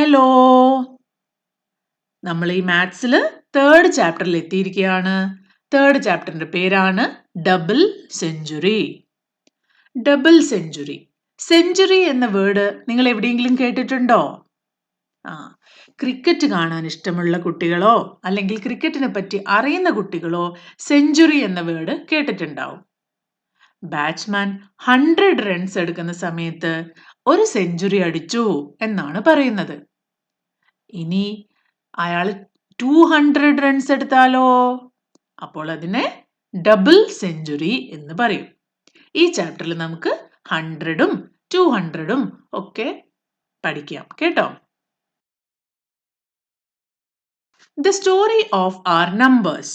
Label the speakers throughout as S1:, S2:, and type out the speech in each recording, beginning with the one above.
S1: Hello, നമ്മൾ ഈ മാത്സിൽ 3rd ചാപ്റ്ററിൽ എത്തിയിരിക്കുകയാണ്. 3rd ചാപ്റ്ററിന്റെ പേരാണ് double century. Double century. Century എന്ന വേർഡ് നിങ്ങൾ എവിടെയെങ്കിലും കേട്ടിട്ടുണ്ടോ? ക്രിക്കറ്റ് കാണാൻ ഇഷ്ടമുള്ള കുട്ടികളോ അല്ലെങ്കിൽ ക്രിക്കറ്റിനെ പറ്റി അറിയുന്ന കുട്ടികളോ സെഞ്ചുറി എന്ന വേർഡ് കേട്ടിട്ടുണ്ടാവും. ബാറ്റ്സ്മാൻ 100 റൺസ് എടുക്കുന്ന സമയത്ത് ഒരു സെഞ്ചുറി അടിച്ചു എന്നാണ് പറയുന്നത്. ഇനി അയാൾ 200 റൺസ് എടുത്താലോ? അപ്പോൾ അതിനെ ഡബിൾ സെഞ്ചുറി എന്ന് പറയും. ഈ ചാപ്റ്ററിൽ നമുക്ക് 100ഉം 200ഉം ഒക്കെ പഠിക്കാം കേട്ടോ. The story of our numbers.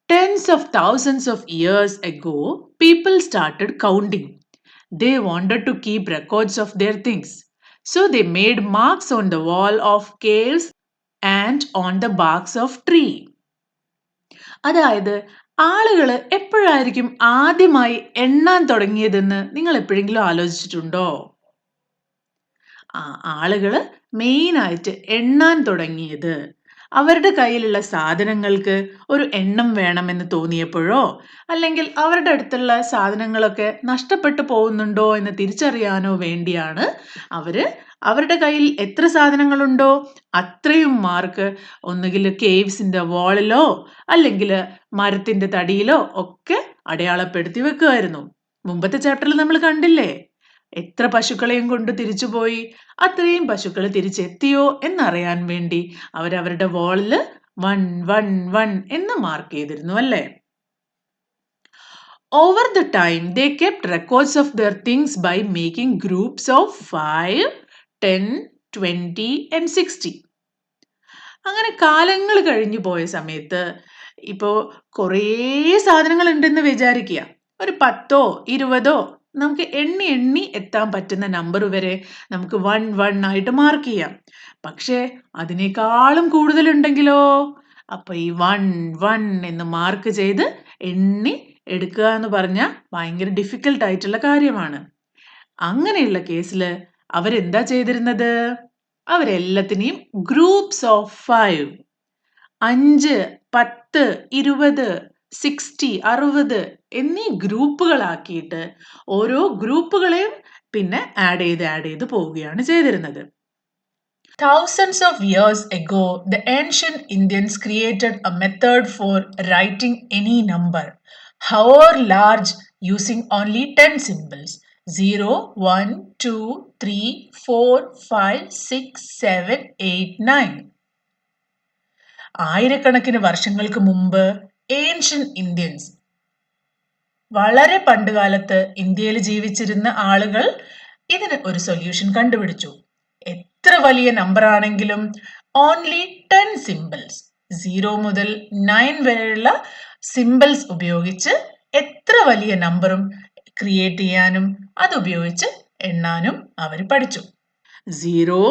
S1: Tens of thousands of years ago, people started counting. They wanted to keep records of their things. So they made marks on the wall of caves and on the barks of tree. അതായത് ആളുകൾ എപ്പോഴായിരിക്കും ആദ്യമായി എണ്ണാൻ തുടങ്ങിയതെന്ന് നിങ്ങൾ എപ്പോഴെങ്കിലും ആലോചിച്ചിട്ടുണ്ടോ? ആളുകൾ മെയിനായിട്ട് എണ്ണാൻ തുടങ്ങിയത് അവരുടെ കയ്യിലുള്ള സാധനങ്ങൾക്ക് ഒരു എണ്ണം വേണമെന്ന് തോന്നിയപ്പോഴോ അല്ലെങ്കിൽ അവരുടെ അടുത്തുള്ള സാധനങ്ങളൊക്കെ നഷ്ടപ്പെട്ടു പോകുന്നുണ്ടോ എന്ന് തിരിച്ചറിയാനോ വേണ്ടിയാണ് അവരുടെ കയ്യിൽ എത്ര സാധനങ്ങളുണ്ടോ അത്രയും മാർക്ക് ഒന്നുകിൽ കേവ്സിന്റെ വാളിലോ അല്ലെങ്കിൽ മരത്തിന്റെ തടിയിലോ ഒക്കെ അടയാളപ്പെടുത്തി വെക്കുമായിരുന്നു. മുമ്പത്തെ ചാപ്റ്ററിൽ നമ്മൾ കണ്ടില്ലേ, എത്ര പശുക്കളെയും കൊണ്ട് തിരിച്ചുപോയി, അത്രയും പശുക്കൾ തിരിച്ചെത്തിയോ എന്നറിയാൻ വേണ്ടി അവരവരുടെ വാളില് 111 എന്ന് മാർക്ക് ചെയ്തിരുന്നു അല്ലേ? Over the time, they kept records of their things by making groups of 5, 10, 20 and 60. അങ്ങനെ കാലങ്ങൾ കഴിഞ്ഞു പോയ സമയത്ത് ഇപ്പോൾ കുറേ സാധനങ്ങൾ ഉണ്ടെന്ന് വിചാരിക്കുക. ഒരു 10ഓ 20ഓ നമുക്ക് എണ്ണി എത്താൻ പറ്റുന്ന നമ്പർ വരെ നമുക്ക് 11 ആയിട്ട് മാർക്ക് ചെയ്യാം. പക്ഷേ അതിനേക്കാളും കൂടുതലുണ്ടെങ്കിലോ? അപ്പൊ ഈ 11 എന്ന് മാർക്ക് ചെയ്ത് എണ്ണി എടുക്കുക എന്ന് പറഞ്ഞാൽ ഭയങ്കര ഡിഫിക്കൽട്ട് ആയിട്ടുള്ള കാര്യമാണ്. അങ്ങനെയുള്ള കേസിൽ അവരെന്താ ചെയ്തിരുന്നത്? അവരെല്ലാത്തിനെയും ഗ്രൂപ്പ്സ് ഓഫ് 5, 5, 10, 20, 60, 60 എന്നീ ഗ്രൂപ്പുകളാക്കിയിട്ട് ഓരോ ഗ്രൂപ്പുകളെയും പിന്നെ ആഡ് ചെയ്ത് പോവുകയാണ് ചെയ്തിരുന്നത്. Thousands of years ago, the ancient Indians created a method for writing any number, however large, using only 10 symbols. 0, 1, 2, 3, 4, 5, 6, 7, 8, 9. ആയിരക്കണക്കിന് വർഷങ്ങൾക്ക് മുമ്പ് ഏൻഷ്യന്റ് ഇന്ത്യൻസ്, വളരെ പണ്ടുകാലത്ത് ഇന്ത്യയിൽ ജീവിച്ചിരുന്ന ആളുകൾ ഇതിന് ഒരു സൊല്യൂഷൻ കണ്ടുപിടിച്ചു. എത്ര വലിയ നമ്പർ ആണെങ്കിലും ഓൺലി 10 സിമ്പിൾസ്, 0 മുതൽ 9 വരെയുള്ള സിമ്പിൾസ് ഉപയോഗിച്ച് എത്ര വലിയ നമ്പറും ക്രിയേറ്റ് ചെയ്യാനും അതുപയോഗിച്ച് എണ്ണാനും അവർ പഠിച്ചു. 0,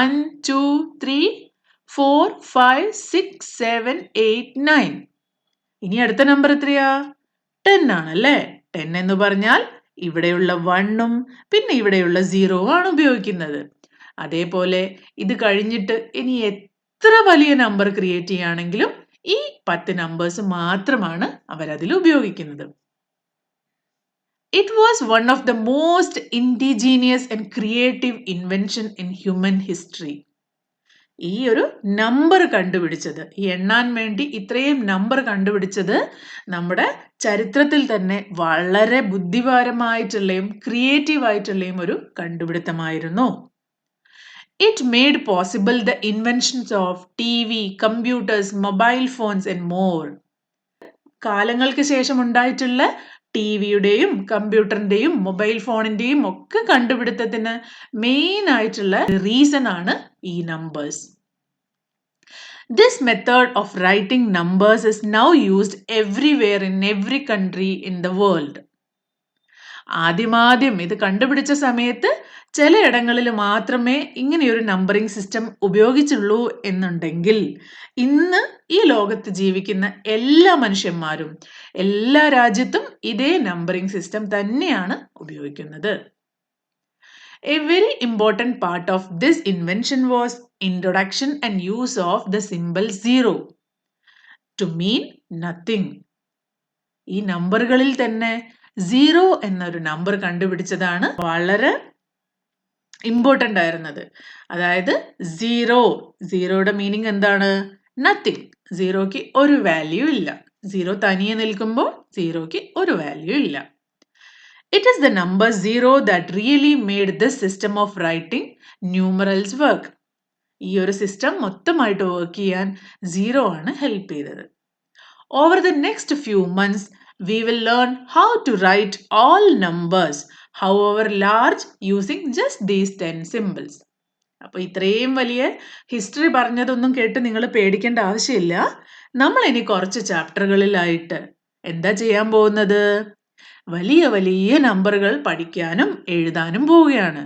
S1: 1, 2, 3, 4, 5, 6, 7, 8, 9. ഇനി അടുത്ത നമ്പർ എത്രയാ? 10 ആണല്ലേ. 10 എന്ന് പറഞ്ഞാൽ ഇവിടെയുള്ള 1ഉം പിന്നെ ഇവിടെയുള്ള 0 ആണ് ഉപയോഗിക്കുന്നത്. അതേപോലെ ഇത് കഴിഞ്ഞിട്ട് ഇനി എത്ര വലിയ നമ്പർ ക്രിയേറ്റ് ചെയ്യുകയാണെങ്കിലും ഈ 10 നമ്പേഴ്സ് മാത്രമാണ് അവരതിൽ ഉപയോഗിക്കുന്നത്. It was one of the most indigenous and creative invention in human history. ഈ ഒരു നമ്പർ കണ്ടുപിടിച്ചത്, ഈ എണ്ണാൻ വേണ്ടി ഇത്രയും നമ്പർ കണ്ടുപിടിച്ചത് നമ്മുടെ ചരിത്രത്തിൽ തന്നെ വളരെ ബുദ്ധിപരമായിട്ടുള്ളയും ക്രിയേറ്റീവ് ആയിട്ടുള്ളയും ഒരു കണ്ടുപിടുത്തമായിരുന്നു. It made possible the inventions of TV, computers, mobile phones and more. കാലങ്ങൾക്ക് ശേഷം ഉണ്ടായിട്ടുള്ള ടിവിയുടെയും കമ്പ്യൂട്ടറിന്റെയും മൊബൈൽ ഫോണിന്റെയും ഒക്കെ കണ്ടുപിടുത്തത്തിന് മെയിൻ ആയിട്ടുള്ള റീസൺ ആണ് ഈ numbers. This method of writing numbers is now used everywhere in every country in the world. ആദ്യം ഇത് കണ്ടുപിടിച്ച സമയത്ത് ചിലയിടങ്ങളിൽ മാത്രമേ ഇങ്ങനെയൊരു നമ്പറിംഗ് സിസ്റ്റം ഉപയോഗിച്ചുള്ളൂ എന്നുണ്ടെങ്കിൽ ഇന്ന് ഈ ലോകത്ത് ജീവിക്കുന്ന എല്ലാ മനുഷ്യന്മാരും എല്ലാ രാജ്യത്തും ഇതേ നമ്പറിംഗ് സിസ്റ്റം തന്നെയാണ് ഉപയോഗിക്കുന്നത്. A very important part of this invention was introduction and use of the symbol 0 to mean nothing. ഈ നമ്പറുകളിൽ തന്നെ 0 എന്നൊരു നമ്പർ കണ്ടുപിടിച്ചതാണ് വളരെ ഇമ്പോർട്ടൻ്റ് ആയിരുന്നത്. അതായത് സീറോയുടെ മീനിങ് എന്താണ്? നത്തിങ്. സീറോയ്ക്ക് ഒരു വാല്യൂ ഇല്ല. സീറോ തനിയെ നിൽക്കുമ്പോൾ സീറോയ്ക്ക് ഒരു വാല്യൂ ഇല്ല. It is the number 0 that really made this system of writing numerals work. ഈ ഒരു സിസ്റ്റം മൊത്തമായിട്ട് വർക്ക് ചെയ്യാൻ 0 ആണ് ഹെൽപ്പ് ചെയ്തത്. Over the next few months, we will learn how to write all numbers, however large, using just these 10 symbols. അപ്പോൾ ഇത്രയും വലിയ history പറഞ്ഞതൊന്നും കേട്ട് നിങ്ങൾ പേടിക്കേണ്ട ആവശ്യമില്ല. നമ്മൾ ഇനി കുറച്ച് ചാപ്റ്ററുകളിലായിട്ട് എന്താ ചെയ്യാൻ പോകുന്നത്? വലിയ വലിയ നമ്പറുകൾ പഠിക്കാനും എഴുതാനും പോവുകയാണ്.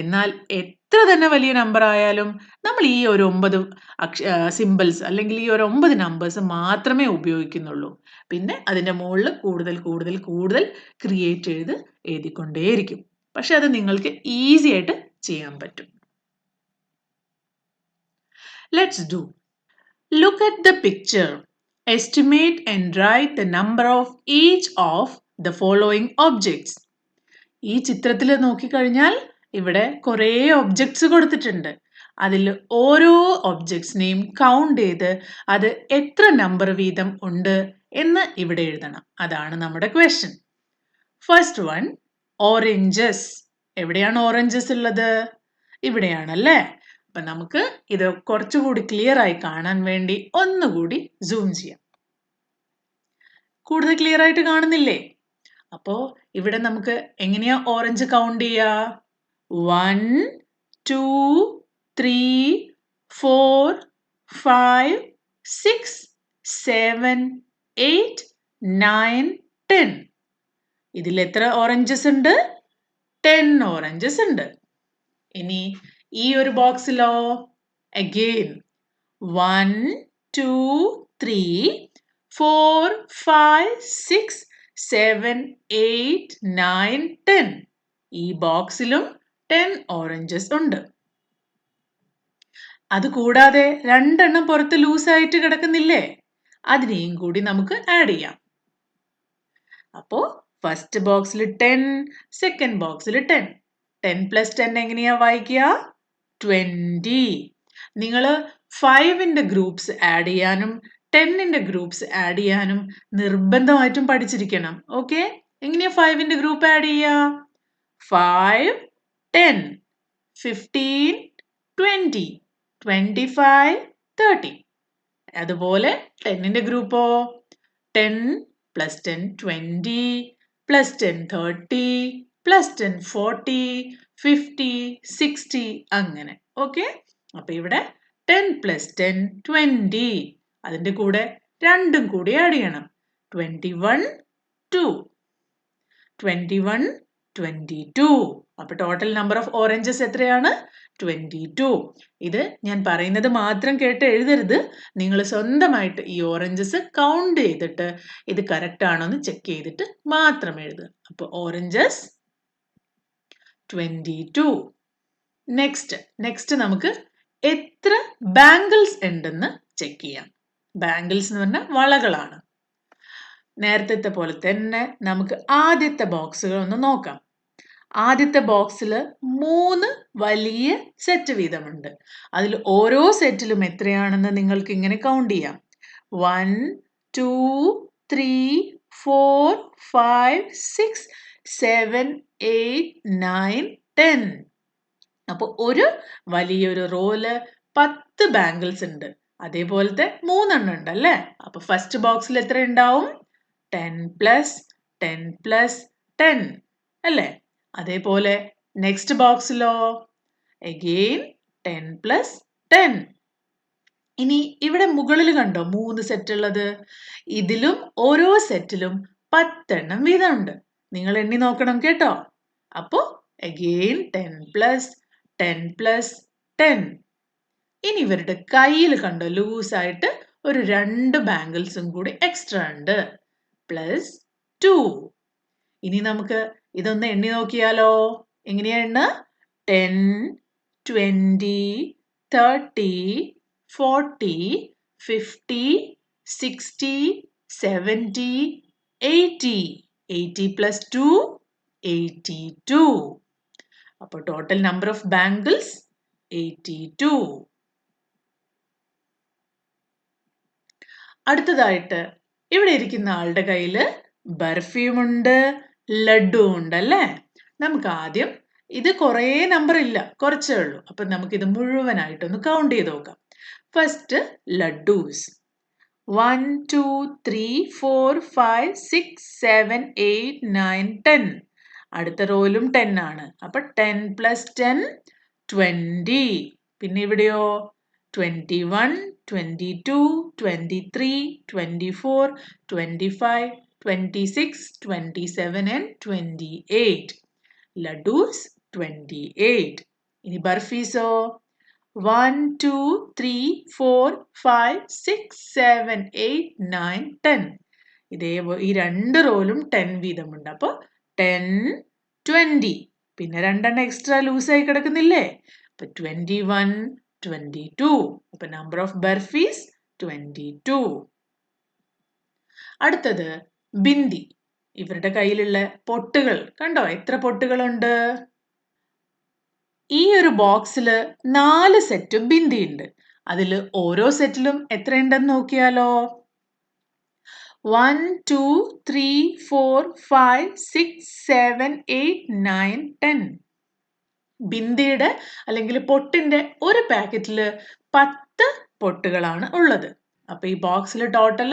S1: എന്നാൽ എത്ര തന്നെ വലിയ നമ്പർ ആയാലും നമ്മൾ ഈ ഒരു 9 സിമ്പിൾസ് അല്ലെങ്കിൽ ഈ ഒരു 9 നമ്പേഴ്സ് മാത്രമേ ഉപയോഗിക്കുന്നുള്ളൂ. പിന്നെ അതിൻ്റെ മുകളിൽ കൂടുതൽ കൂടുതൽ കൂടുതൽ ക്രിയേറ്റ് ചെയ്ത് എഴുതിക്കൊണ്ടേയിരിക്കും. പക്ഷെ അത് നിങ്ങൾക്ക് ഈസി ആയിട്ട് ചെയ്യാൻ പറ്റും. Let's do. Look at the picture. Estimate and write the number of each of the following objects. ഈ ചിത്രത്തിൽ നോക്കിക്കഴിഞ്ഞാൽ ഇവിടെ കുറേ ഒബ്ജക്ട്സ് കൊടുത്തിട്ടുണ്ട്. അതിൽ ഓരോ ഒബ്ജക്ട്സിനെയും കൗണ്ട് ചെയ്ത് അത് എത്ര നമ്പർ വീതം ഉണ്ട് എന്ന് ഇവിടെ എഴുതണം. അതാണ് നമ്മുടെ ക്വസ്റ്റ്യൻ. First one, oranges. എവിടെയാണ് ഓറഞ്ചസ് ഉള്ളത്? ഇവിടെയാണല്ലേ. അപ്പം നമുക്ക് ഇത് കുറച്ചുകൂടി ക്ലിയർ ആയി കാണാൻ വേണ്ടി ഒന്നുകൂടി സൂം ചെയ്യാം. കൂടുതൽ ക്ലിയർ ആയിട്ട് കാണുന്നില്ലേ? അപ്പോൾ ഇവിടെ നമുക്ക് എങ്ങനെയാ ഓറഞ്ച് കൗണ്ട് ചെയ്യുക? 1, 2, 3, 4, 5, 6, 7, 8, 9, 10. ഇതിൽ എത്ര ഓറഞ്ചസ് ഉണ്ട്? 10 ഓറഞ്ചസ് ഉണ്ട്. ഇനി ഈ ഒരു ബോക്സിലോ അഗെയിൻ 1, 2, 3, 4, 5, 6, 7, 8, 9, 10. ഈ ബോക്സിലും 10 ഓറഞ്ചസ് ഉണ്ട്. അത് കൂടാതെ 2 എണ്ണം പുറത്ത് ലൂസായിട്ട് കിടക്കുന്നില്ലേ? അതിനെയും കൂടി നമുക്ക് ആഡ് ചെയ്യാം. അപ്പോൾ ഫസ്റ്റ് ബോക്സിൽ 10, സെക്കൻഡ് ബോക്സിൽ 10. 10 + 10 എങ്ങനെയാ വായിക്കുക? 20. നിങ്ങൾ 5ന്റെ ഗ്രൂപ്പ്സ് ആഡ് ചെയ്യാനും 10ന്റെ ഗ്രൂപ്പ്സ് ആഡ് ചെയ്യാനും നിർബന്ധമായിട്ടും പഠിച്ചിരിക്കണം. ഓക്കെ? എങ്ങനെയാ 5ന്റെ ഗ്രൂപ്പ് ആഡ് ചെയ്യുക? 5, 10, 15, 20, 25, 30. അതുപോലെ 10ന്റെ ഗ്രൂപ്പോ 10 + 10 20 + 10 30 + 10 40 50 60 അങ്ങനെ. ഓക്കെ? അപ്പൊ ഇവിടെ 10 + 10 20. അതിന്റെ കൂടെ 2ഉം കൂടി ആഡ് ചെയ്യണം. 21 2 21 22. അപ്പൊ ടോട്ടൽ നമ്പർ ഓഫ് ഓറഞ്ചസ് എത്രയാണ്? 22. ഇത് ഞാൻ പറയുന്നത് മാത്രം കേട്ട് എഴുതരുത്. നിങ്ങൾ സ്വന്തമായിട്ട് ഈ ഓറഞ്ചസ് കൗണ്ട് ചെയ്തിട്ട് ഇത് കറക്റ്റ് ആണോ എന്ന് ചെക്ക് ചെയ്തിട്ട് മാത്രം എഴുതുക. അപ്പോൾ ഓറഞ്ചസ് 22. നെക്സ്റ്റ് നമുക്ക് എത്ര ബാംഗിൾസ് ഉണ്ടെന്ന് ചെക്ക് ചെയ്യാം. ബാംഗിൾസ് എന്ന് പറഞ്ഞാൽ വളകളാണ്. നേരത്തെ പോലെ തന്നെ നമുക്ക് ആദ്യത്തെ ബോക്സുകൾ ഒന്ന് നോക്കാം. ആദ്യത്തെ ബോക്സിൽ 3 വലിയ സെറ്റ് വീതമുണ്ട്. അതിൽ ഓരോ സെറ്റിലും എത്രയാണെന്ന് നിങ്ങൾക്ക് ഇങ്ങനെ കൗണ്ട് ചെയ്യാം. 1, 2, 3, 4, 5, 6, 7, 8, 9, 10. അപ്പോൾ ഒരു വലിയൊരു റോയില് 10 ബാംഗിൾസ് ഉണ്ട്. അതേപോലത്തെ 3 എണ്ണം ഉണ്ട് അല്ലേ? അപ്പൊ ഫസ്റ്റ് ബോക്സിൽ എത്ര ഉണ്ടാവും? 10 + 10 + 10 അല്ലേ? അതേപോലെ നെക്സ്റ്റ് ബോക്സിലോ അഗെയിൻ 10 + 10. ഇനി ഇവിടെ മുകളിൽ കണ്ടോ 3 സെറ്റ് ഉള്ളത്? ഇതിലും ഓരോ സെറ്റിലും 10 എണ്ണം വീതമുണ്ട്. നിങ്ങൾ എണ്ണി നോക്കണം കേട്ടോ. അപ്പോ അഗെയിൻ 10 + 10 + 10. ഇനി ഇവരുടെ കയ്യിൽ കണ്ടോ ലൂസായിട്ട് ഒരു 2 ബാംഗിൾസും കൂടി എക്സ്ട്രാ ഉണ്ട്. +2. ഇനി നമുക്ക് ഇതൊന്ന് എണ്ണി നോക്കിയാലോ? എങ്ങനെയാ എണ്ണ? 10, 20, 30, 40, 50, 60, 70, 80. 80 plus 2, 82. അപ്പോൾ ടോട്ടൽ നമ്പർ ഓഫ് ബാംഗിൾസ് 82. അടുത്തതായിട്ട് ഇവിടെ ഇരിക്കുന്ന ആളുടെ കയ്യിൽ ബർഫിയുമുണ്ട്, ലഡു ഉണ്ട് അല്ലേ? നമുക്ക് ആദ്യം ഇത് കുറേ നമ്പർ ഇല്ല, കുറച്ചേ ഉള്ളൂ. അപ്പൊ നമുക്കിത് മുഴുവനായിട്ടൊന്ന് കൗണ്ട് ചെയ്ത് നോക്കാം. First laddoos 1, 2, 3, 4, 5, 6, 7, 8, 9, 10. അടുത്ത റോയിലും 10 ആണ്. അപ്പൊ 10 plus 10, 20. പിന്നെ ഇവിടെയോ 21, 22, 23, 24, 25, 26, 27 and 28. ലഡൂസ് 28. ഇനി ബർഫീസോ 1, 2, 3, 4, 5, 6, 7, 8, 9, 10. ഈ രണ്ട് റോയിലും 10 വീതമുണ്ട്. അപ്പോൾ 10, 20. പിന്നെ രണ്ടെണ്ണം എക്സ്ട്രാ ലൂസായി കിടക്കുന്നില്ലേ? അപ്പൊ 21, 22. അപ്പൊ നമ്പർ ഓഫ് ബർഫീസ് 22. അടുത്തത് ബിന്ദി. ഇവരുടെ കയ്യിലുള്ള പൊട്ടുകൾ കണ്ടോ? എത്ര പൊട്ടുകളുണ്ട്? ഈ ഒരു ബോക്സിൽ 4 സെറ്റ് ബിന്ദി ഉണ്ട്. അതിൽ ഓരോ സെറ്റിലും എത്രയുണ്ടെന്ന് നോക്കിയാലോ? 1, 2, 3, 4, 5, 6, 7, 8, 9, 10. ബിന്ദിയുടെ അല്ലെങ്കിൽ പൊട്ടിന്റെ ഒരു പാക്കറ്റിൽ 10 പൊട്ടുകളാണ് ഉള്ളത്. അപ്പൊ ഈ ബോക്സിൽ ടോട്ടൽ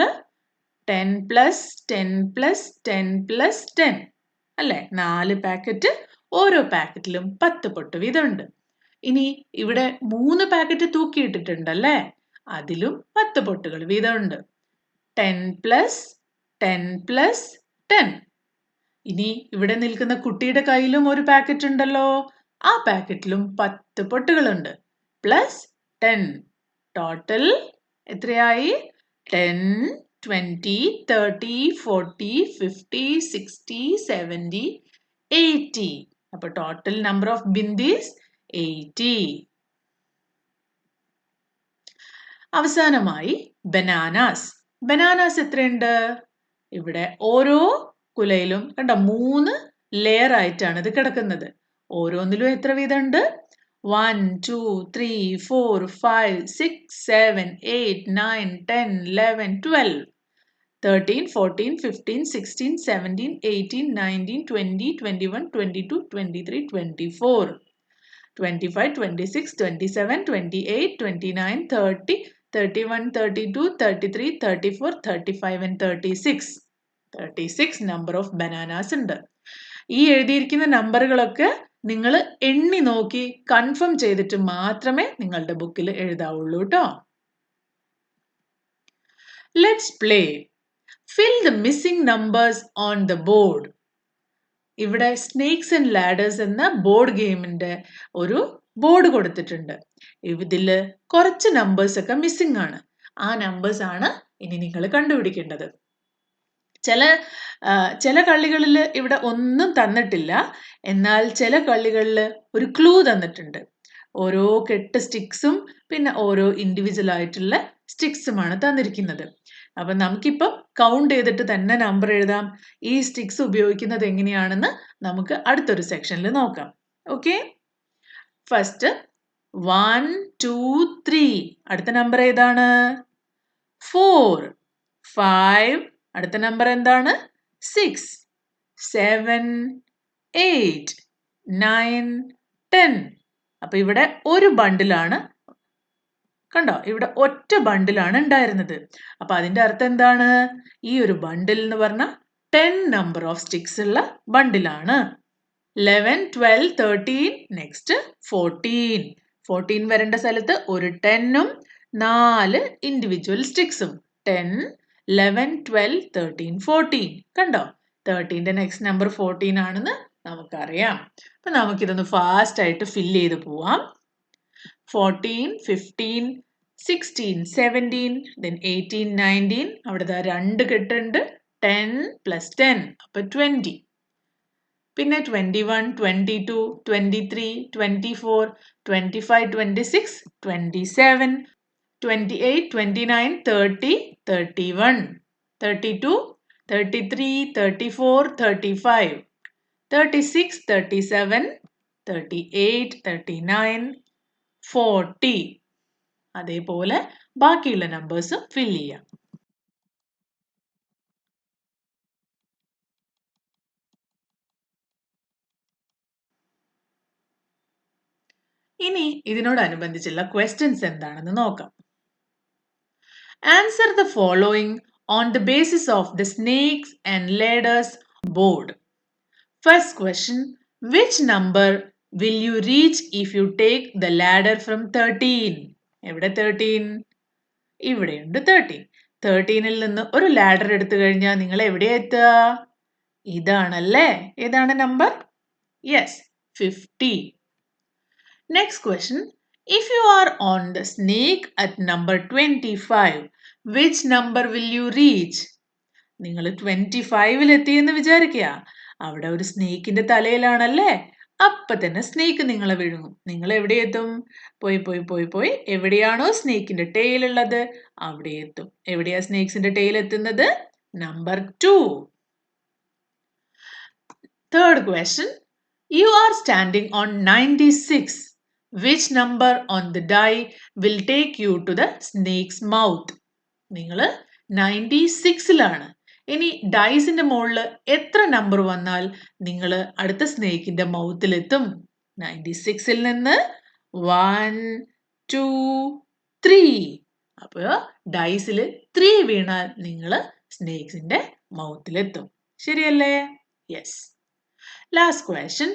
S1: 10 plus 10 plus 10 plus 10 അല്ലേ? 4 പാക്കറ്റ്, ഓരോ പാക്കറ്റിലും 10 പൊട്ട് വീതമുണ്ട്. ഇനി ഇവിടെ 3 പാക്കറ്റ് തൂക്കിയിട്ടിട്ടുണ്ടല്ലേ? അതിലും 10 പൊട്ടുകൾ വീതമുണ്ട്. 10 plus 10 plus 10. ഇനി ഇവിടെ നിൽക്കുന്ന കുട്ടിയുടെ കയ്യിലും ഒരു പാക്കറ്റ് ഉണ്ടല്ലോ. ആ പാക്കറ്റിലും 10 പൊട്ടുകളുണ്ട്. പ്ലസ് 10. ടോട്ടൽ എത്രയായി? 10, 20, 30, 40, 50, 60, 70, 80. അപ്പൊ ടോട്ടൽ നമ്പർ ഓഫ് ബിന്ദീസ് 80. അവസാനമായി ബനാനാസ്. ബനാനാസ് എത്രയുണ്ട്? ഇവിടെ ഓരോ കുലയിലും കണ്ടോ 3 ലെയർ ആയിട്ടാണ് ഇത് കിടക്കുന്നത്. ഓരോന്നിലും എത്ര വീതമുണ്ട്? 1, 2, 3, 4, 5, 6, 7, 8, 9, 10, 11, 12, 13, 14, 15, 16, 17, 18, 19, 20, 21, 22, 23, 24, 25, 26, 27, 28, 29, 30, 31, 32, 33, 34, 35 and 36. 36 നമ്പർ ഓഫ് ബനാനാസ് ഉണ്ട്. ഈ എഴുതിയിരിക്കുന്ന നമ്പറുകളൊക്കെ നിങ്ങൾ എണ്ണി നോക്കി കൺഫേം ചെയ്തിട്ട് മാത്രമേ നിങ്ങളുടെ ബുക്കിൽ എഴുതാവുള്ളൂ കേട്ടോ. Let's play. Fill the missing numbers on the board. ഇവിടെ സ്നേക്സ് ആൻഡ് ലാഡേഴ്സ് എന്ന ബോർഡ് ഗെയിമിന്റെ ഒരു ബോർഡ് കൊടുത്തിട്ടുണ്ട്. ഇതിൽ കുറച്ച് നമ്പേഴ്സ് ഒക്കെ മിസ്സിംഗ് ആണ്. ആ നമ്പേഴ്സ് ആണ് ഇനി നിങ്ങൾ കണ്ടുപിടിക്കേണ്ടത്. ചില കളികളിൽ ഇവിടെ ഒന്നും തന്നിട്ടില്ല. എന്നാൽ ചില കളികളിൽ ഒരു ക്ലൂ തന്നിട്ടുണ്ട്. ഓരോ കെട്ട് സ്റ്റിക്സും പിന്നെ ഓരോ ഇൻഡിവിജ്വൽ ആയിട്ടുള്ള സ്റ്റിക്സുമാണ് തന്നിരിക്കുന്നത്. അപ്പൊ നമുക്കിപ്പം കൗണ്ട് ചെയ്തിട്ട് തന്നെ നമ്പർ എഴുതാം. ഈ സ്റ്റിക്സ് ഉപയോഗിക്കുന്നത് എങ്ങനെയാണെന്ന് നമുക്ക് അടുത്തൊരു സെക്ഷനിൽ നോക്കാം. Okay, first 1, 2, 3. അടുത്ത നമ്പർ ഏതാണ്? 4. 5. അടുത്ത നമ്പർ എന്താണ്? 6. 7, 8, 9, 10. അപ്പൊ ഇവിടെ ഒരു ബണ്ടിലാണ്. കണ്ടോ? ഇവിടെ ഒറ്റ ബണ്ടിലാണ് ഉണ്ടായിരുന്നത്. അപ്പൊ അതിന്റെ അർത്ഥം എന്താണ്? ഈ ഒരു ബണ്ടിൽ എന്ന് പറഞ്ഞാൽ 10 നമ്പർ ഓഫ് സ്റ്റിക്സ് ഉള്ള ബണ്ടിലാണ്. 11, 12, 13, നെക്സ്റ്റ് 14. 14 വരേണ്ട സ്ഥലത്ത് ഒരു 10ഉം 4 ഇൻഡിവിജ്വൽ സ്റ്റിക്സും. 10, 11, 12, 13, 14. കണ്ടോ? 13ന്റെ നെക്സ്റ്റ് നമ്പർ 14 ആണെന്ന് നമുക്കറിയാം. അപ്പൊ നമുക്കിതൊന്ന് ഫാസ്റ്റ് ആയിട്ട് ഫില്ല് ചെയ്ത് പോവാം. 14, 15, 16, 17, then 18, 19. അവിടെ 2 കെട്ടുണ്ട്. 10 plus 10 അപ്പൊ 20. പിന്നെ 21, 22, 23, 24, 25, 26, 27, 28, 29, 30, 31, 32, 33, 34, 35, 36, 37, 38, 39, 40. അതേപോലെ ബാക്കിയുള്ള നമ്പേഴ്സും ഫിൽ ചെയ്യാം. ഇനി ഇതിനോടനുബന്ധിച്ചുള്ള ക്വസ്റ്റ്യൻസ് എന്താണെന്ന് നോക്കാം. Answer the following on the basis of the snakes and ladders board. First question, which number will you reach if you take the ladder from 13? എവിടെ 13? ഇവിടെയുണ്ട് 13. 13ൽ നിന്ന് ഒരു ladder എടുത്തു കഴിഞ്ഞാൽ നിങ്ങൾ എവിടെയാ എത്തുക? ഇതാണല്ലേ. ഏതാണ് number? Yes, 50. Next question, if you are on the snake at number 25, which number will you reach? നിങ്ങൾ 25ൽ എത്തിയെന്ന് വിചാരിക്കുക. അവിടെ ഒരു സ്നേക്കിന്റെ തലയിലാണല്ലേ. അപ്പൊ തന്നെ സ്നേക്ക് നിങ്ങളെ വിഴുങ്ങും. നിങ്ങൾ എവിടെ എത്തും? പോയി പോയി പോയി പോയി എവിടെയാണോ സ്നേക്കിന്റെ ടെയിൽ ഉള്ളത് അവിടെ എത്തും. എവിടെയാ സ്നേക്സിന്റെ ടെയിൽ എത്തുന്നത്? Number 2. Third question, you are standing on 96. Which number on the die will take you to the snake's mouth? നിങ്ങൾ 96ലാണ്. ഇനി ഡൈസിന്റെ മുകളിൽ എത്ര നമ്പർ വന്നാൽ നിങ്ങൾ അടുത്ത സ്നേക്കിന്റെ മൗത്തിലെത്തും? 96ൽ നിന്ന് 1, 2, 3. അപ്പോൾ ഡൈസിൽ 3 വീണാൽ നിങ്ങൾ സ്നേക്സിന്റെ മൗത്തിലെത്തും. ശരിയല്ലേ? Yes. Last question,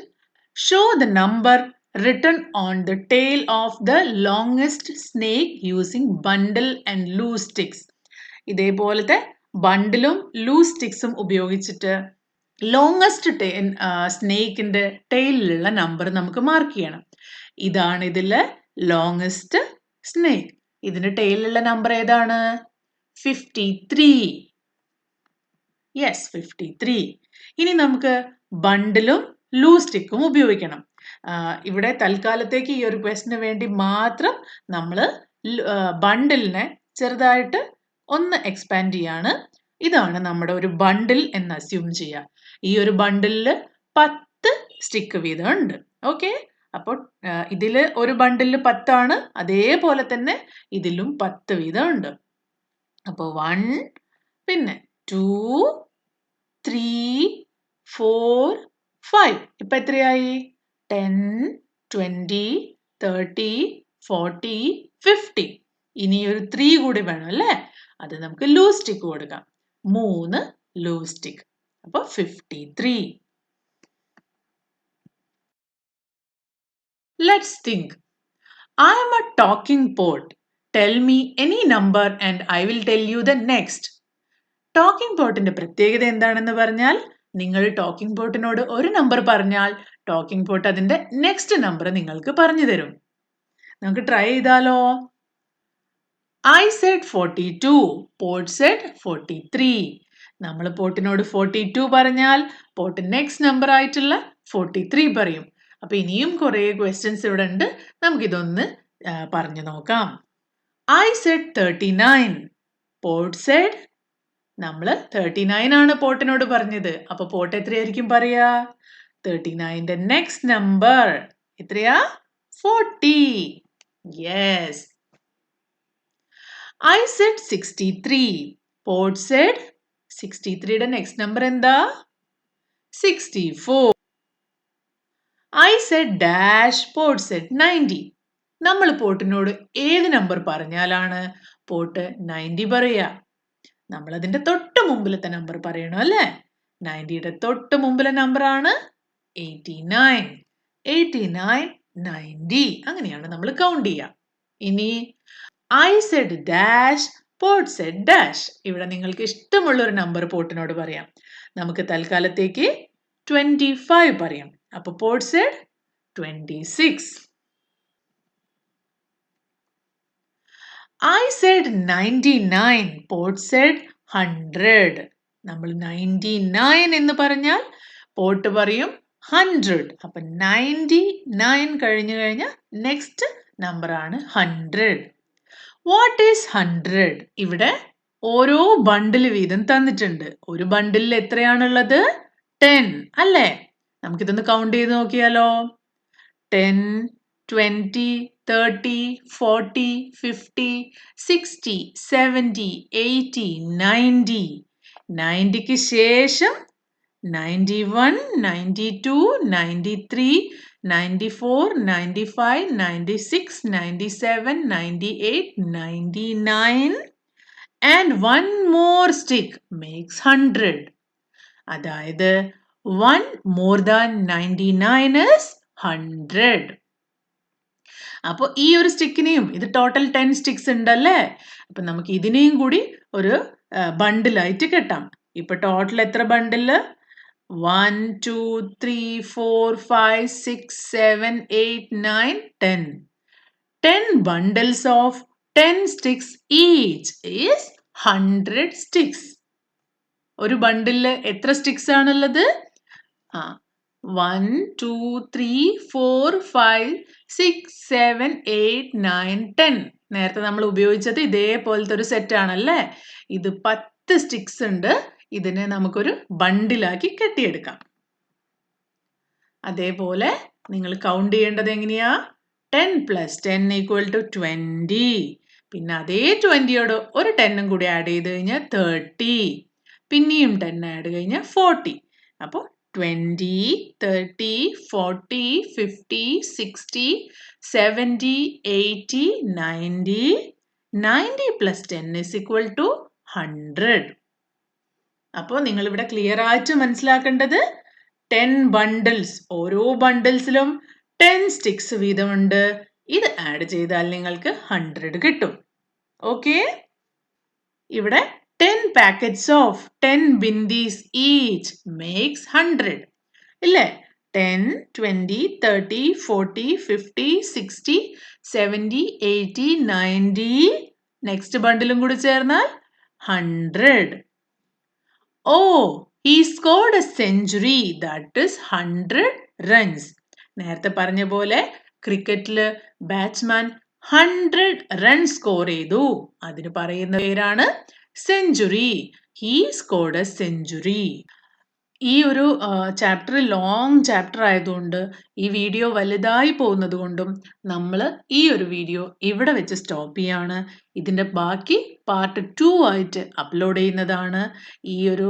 S1: show the number written on the tail of the longest snake using bundle and loose sticks. ഇതേപോലത്തെ ബണ്ടിലും ലൂസ് സ്റ്റിക്സും ഉപയോഗിച്ചിട്ട് ലോങ്ങസ്റ്റ് സ്നേക്കിന്റെ ടെയിലുള്ള നമ്പർ നമുക്ക് മാർക്ക് ചെയ്യണം. ഇതാണ് ഇതിലെ ലോങ്ങസ്റ്റ് സ്നേക്ക്. ഇതിന്റെ ടെയിലുള്ള നമ്പർ ഏതാണ്? 53. യെസ്, 53. ഇനി നമുക്ക് ബണ്ടിലും ലൂസ് സ്റ്റിക്കും ഉപയോഗിക്കണം. ഇവിടെ തൽക്കാലത്തേക്ക് ഈ ഒരു ക്വസ്റ്റിന് വേണ്ടി മാത്രം നമ്മൾ ബണ്ടിലിനെ ചെറുതായിട്ട് ഒന്ന് എക്സ്പാൻഡ് ചെയ്യാണ്. ഇതാണ് നമ്മുടെ ഒരു ബണ്ടിൽ എന്ന് അസ്യൂം ചെയ്യുക. ഈ ഒരു ബണ്ടിലിൽ 10 സ്റ്റിക്ക് വീതം ഉണ്ട്. ഓക്കെ, അപ്പോൾ ഇതിൽ ഒരു ബണ്ടിലിൽ 10 ആണ്. അതേപോലെ തന്നെ ഇതിലും 10 വീതം ഉണ്ട്. അപ്പോൾ 1, പിന്നെ 2, 3, 4, 5. ഇപ്പൊ എത്രയായി? 10, 20, 30, 40, 50. ഇനി ഒരു 3 കൂടി വേണം അല്ലേ? അത് നമുക്ക് ലൂസ് സ്റ്റിക്ക് കൊടുക്കാം. 3 ലൂസ് സ്റ്റിക്ക്. അപ്പൊ 53. Let's think. I am a talking pot. Tell me any number and I will tell you the next. Talking പോട്ടിന്റെ പ്രത്യേകത എന്താണെന്ന് പറഞ്ഞാൽ, നിങ്ങൾ ടോക്കിംഗ് പോട്ടിനോട് ഒരു നമ്പർ പറഞ്ഞാൽ ടോക്കിംഗ് പോട്ട് അതിന്റെ നെക്സ്റ്റ് നമ്പർ നിങ്ങൾക്ക് പറഞ്ഞു തരും. നമുക്ക് ട്രൈ ചെയ്താലോ? I said 42. Pot said 43. നമ്മൾ പോട്ടിനോട് 42 പറഞ്ഞാൽ പോട്ട് നെക്സ്റ്റ് നമ്പർ ആയിട്ടുള്ള 43 പറയും. അപ്പൊ ഇനിയും കുറെ ക്വസ്റ്റ്യൻസ് ഇവിടെ ഉണ്ട്. നമുക്കിതൊന്ന് പറഞ്ഞു നോക്കാം. I said 39. പോട്ട് said, നമ്മൾ 39 ആണ് പോട്ടിനോട് പറഞ്ഞത്. അപ്പൊ പോട്ട് എത്രയായിരിക്കും പറയാ? 39ന്റെ നെക്സ്റ്റ് നമ്പർ എത്രയാ? 40. Yes. I said 63. Pot said 63യുടെ നെക്സ്റ്റ് നമ്പർ എന്താ? 64. I said dash. Pot said 90. നമ്മൾ പോട്ടിനോട് ഏത് നമ്പർ പറഞ്ഞാലാണ് പോട്ട് 90 പറയാ? നമ്മൾ അതിന്റെ തൊട്ട് മുമ്പിലത്തെ നമ്പർ പറയണം അല്ലേ? 90യുടെ തൊട്ട് മുമ്പിലെ നമ്പർ ആണ് 89. 89, 90. അങ്ങനെയാണ് നമ്മൾ കൗണ്ട് ചെയ്യുക. ഇനി I said dash. Pot said dash. ഇവിടെ നിങ്ങൾക്ക് ഇഷ്ടമുള്ള ഒരു നമ്പർ പോട്ടിനോട് പറയാം. നമുക്ക് തൽക്കാലത്തേക്ക് 25 പറയാം. അപ്പൊ pot said 26. I said 99. Pot said 100. നമ്മൾ 99 എന്ന് പറഞ്ഞാൽ പോട്ട് പറയും 100. അപ്പൊ 99 കഴിഞ്ഞു കഴിഞ്ഞാൽ നെക്സ്റ്റ് നമ്പർ ആണ് 100. What is 100? ഇവിടെ ഓരോ ബണ്ടിൽ വീതം തന്നിട്ടുണ്ട്. ഒരു ബണ്ടിലിൽ എത്രയാണുള്ളത്? 10 അല്ലേ? നമുക്കിതൊന്ന് കൗണ്ട് ചെയ്ത് നോക്കിയാലോ. 10, 20, 30, 40, 50, 60, 70, 80, 90. 90ക്ക് ശേഷം 91, 92, 93, 94, 95, 96, 97, 98, 99 and one more stick makes 100. അതായത് 1 more than 99 is 100. അപ്പോൾ ഈ ഒരു സ്റ്റിക്കിനെയും ഇത് ടോട്ടൽ 10 സ്റ്റിക്സ് ഉണ്ടല്ലേ. അപ്പൊ നമുക്ക് ഇതിനെയും കൂടി ഒരു ബണ്ടിലായിട്ട് കെട്ടാം. ഇപ്പൊ ടോട്ടൽ എത്ര bundle? 1, 2, 3, 4, 5, 6, 7, 8, 9, 10. 10 bundles of 10 sticks each is 100 sticks. ഒരു ബണ്ടിലില് എത്ര സ്റ്റിക്സ് ആണുള്ളത്? 1, 2, 3, 4, 5, 6, 7, 8, 9, 10. നേരത്തെ നമ്മൾ ഉപയോഗിച്ചത് ഇതേപോലത്തെ ഒരു സെറ്റ് ആണല്ലേ. ഇത് 10 സ്റ്റിക്സ് ഉണ്ട്. ഇതിനെ നമുക്കൊരു ബണ്ടിലാക്കി കെട്ടിയെടുക്കാം. അതേപോലെ നിങ്ങൾ കൗണ്ട് ചെയ്യേണ്ടത് എങ്ങനെയാ? 10 + 10 = 20. പിന്നെ അതേ 20യോട് ഒരു 10ഉം കൂടി ആഡ് ചെയ്ത് കഴിഞ്ഞാൽ 30. പിന്നെയും 10 ആഡ് കഴിഞ്ഞാൽ 40. അപ്പോൾ 20, 30, 40, 50, 60, 70, 80, 90. 90 + 10 = 100. അപ്പോൾ നിങ്ങൾ ഇവിടെ ക്ലിയർ ആയിട്ട് മനസ്സിലാക്കേണ്ടത് 10 ബണ്ടിൽസ്, ഓരോ ബണ്ടിൽസിലും 10 സ്റ്റിക്സ് വീതമുണ്ട്. ഇത് ആഡ് ചെയ്താൽ നിങ്ങൾക്ക് 100 കിട്ടും. ഓക്കെ, ഇവിടെ 10 packets of 10 bindis each makes 100. ഇല്ലേ? 10, 20, 30, 40, 50, 60, 70, 80, 90. നെക്സ്റ്റ് ബണ്ടിലും കൂടി ചേർന്നാൽ 100. Oh, he scored a century, that is 100 runs. നേരത്തെ പറഞ്ഞ പോലെ ക്രിക്കറ്റില് ബാറ്റ്സ്മാൻ 100 റൺ സ്കോർ ചെയ്തു. അതിന് പറയുന്ന പേരാണ് century. He scored a century. ഈ ഒരു ചാപ്റ്റർ ലോങ് ചാപ്റ്റർ ആയതുകൊണ്ട് ഈ വീഡിയോ വലുതായി പോകുന്നത് കൊണ്ടും നമ്മൾ ഈ ഒരു വീഡിയോ ഇവിടെ വെച്ച് സ്റ്റോപ്പ് ചെയ്യാണ്. ഇതിൻ്റെ ബാക്കി പാർട്ട് 2 ആയിട്ട് അപ്ലോഡ് ചെയ്യുന്നതാണ്. ഈ ഒരു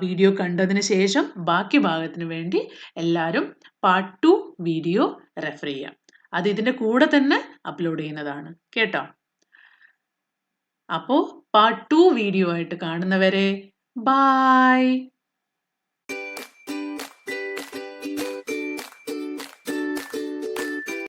S1: വീഡിയോ കണ്ടതിന് ശേഷം ബാക്കി ഭാഗത്തിന് വേണ്ടി എല്ലാവരും പാർട്ട് 2 വീഡിയോ റെഫർ ചെയ്യാം. അത് ഇതിൻ്റെ കൂടെ തന്നെ അപ്ലോഡ് ചെയ്യുന്നതാണ് കേട്ടോ. അപ്പോൾ പാർട്ട് 2 വീഡിയോ ആയിട്ട് കാണുന്നവരെ ബൈ.